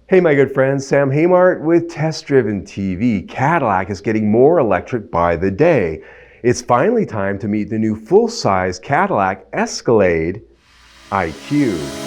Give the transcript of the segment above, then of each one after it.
Hey my good friends, Sam Haymart with Test Driven TV. Cadillac is getting more electric by the day. It's finally time to meet the new full-size Cadillac Escalade IQ.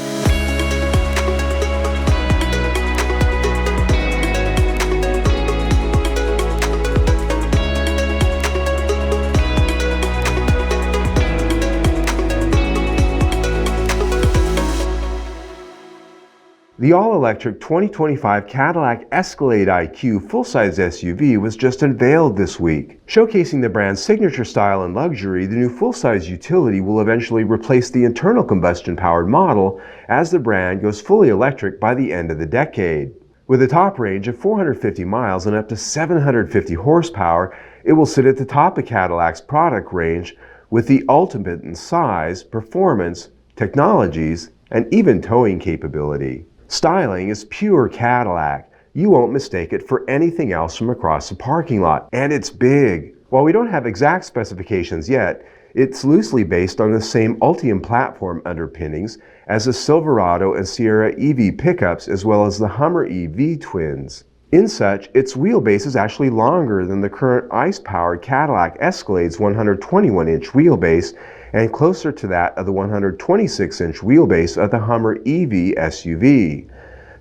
The all-electric 2025 Cadillac Escalade IQ full-size SUV was just unveiled this week. Showcasing the brand's signature style and luxury, the new full-size utility will eventually replace the internal combustion-powered model as the brand goes fully electric by the end of the decade. With a top range of 450 miles and up to 750 horsepower, it will sit at the top of Cadillac's product range with the ultimate in size, performance, technologies, and even towing capability. Styling is pure Cadillac. You won't mistake it for anything else from across the parking lot. And it's big. While we don't have exact specifications yet, it's loosely based on the same Ultium platform underpinnings as the Silverado and Sierra EV pickups as well as the Hummer EV twins. In such, its wheelbase is actually longer than the current ICE-powered Cadillac Escalade's 121-inch wheelbase and closer to that of the 126-inch wheelbase of the Hummer EV SUV.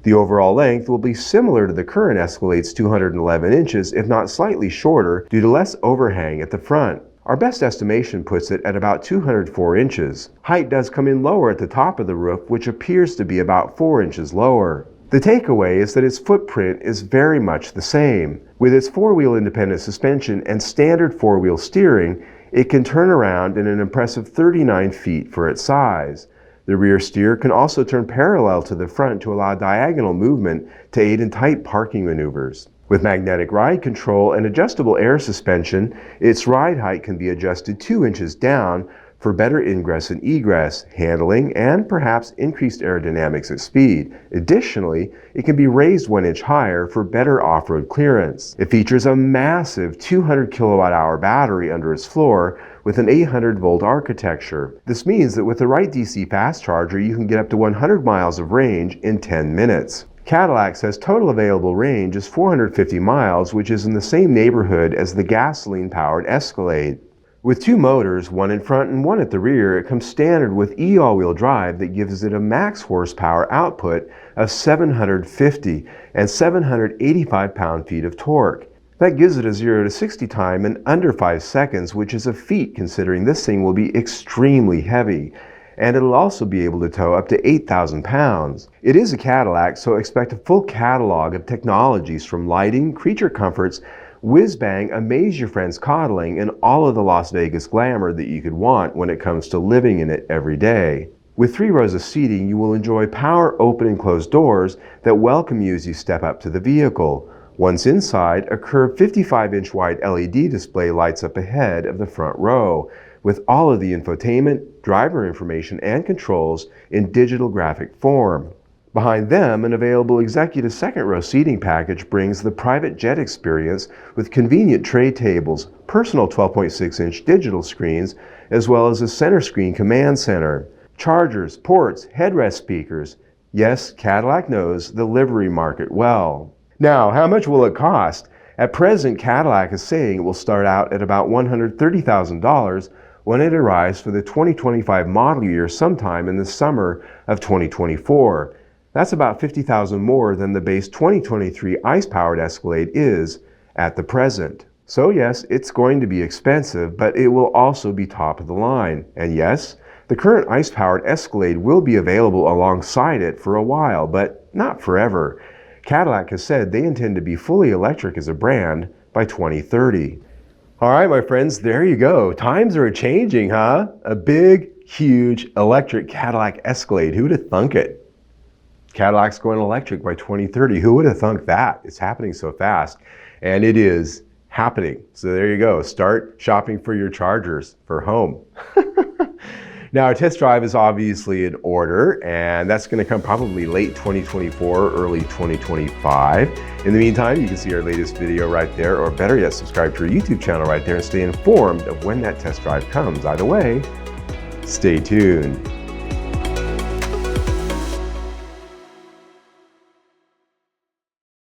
The overall length will be similar to the current Escalade's 211 inches, if not slightly shorter, due to less overhang at the front. Our best estimation puts it at about 204 inches. Height does come in lower at the top of the roof, which appears to be about 4 inches lower. The takeaway is that its footprint is very much the same. With its four-wheel independent suspension and standard four-wheel steering, it can turn around in an impressive 39 feet for its size. The rear steer can also turn parallel to the front to allow diagonal movement to aid in tight parking maneuvers. With magnetic ride control and adjustable air suspension, its ride height can be adjusted 2 inches down for better ingress and egress, handling, and perhaps increased aerodynamics at speed. Additionally, it can be raised 1 inch higher for better off-road clearance. It features a massive 200 kilowatt-hour battery under its floor with an 800-volt architecture. This means that with the right DC fast charger, you can get up to 100 miles of range in 10 minutes. Cadillac says total available range is 450 miles, which is in the same neighborhood as the gasoline-powered Escalade. With two motors, one in front and one at the rear, it comes standard with all-wheel drive that gives it a max horsepower output of 750 and 785 pound-feet of torque. That gives it a 0 to 60 time in under 5 seconds, which is a feat considering this thing will be extremely heavy. And it'll also be able to tow up to 8,000 pounds. It is a Cadillac, so expect a full catalog of technologies from lighting, creature comforts, whiz-bang, amaze your friends coddling, and all of the Las Vegas glamour that you could want when it comes to living in it every day. With 3 rows of seating, you will enjoy power open and closed doors that welcome you as you step up to the vehicle. Once inside, a curved 55-inch wide LED display lights up ahead of the front row, with all of the infotainment, driver information, and controls in digital graphic form. Behind them, an available executive second-row seating package brings the private jet experience with convenient tray tables, personal 12.6-inch digital screens, as well as a center screen command center, chargers, ports, headrest speakers. Yes, Cadillac knows the livery market well. Now, how much will it cost? At present, Cadillac is saying it will start out at about $130,000 when it arrives for the 2025 model year sometime in the summer of 2024. That's about $50,000 more than the base 2023 ICE-powered Escalade is at the present. So yes, it's going to be expensive, but it will also be top of the line. And yes, the current ICE-powered Escalade will be available alongside it for a while, but not forever. Cadillac has said they intend to be fully electric as a brand by 2030. All right, my friends, there you go. Times are changing, huh? A big, huge electric Cadillac Escalade. Who'd have thunk it? Cadillac's going electric by 2030. Who would have thunk that? It's happening so fast. And it is happening. So there you go. Start shopping for your chargers for home. Now, our test drive is obviously in order, and that's going to come probably late 2024, early 2025. In the meantime, you can see our latest video right there, or better yet, subscribe to our YouTube channel right there and stay informed of when that test drive comes. Either way, stay tuned.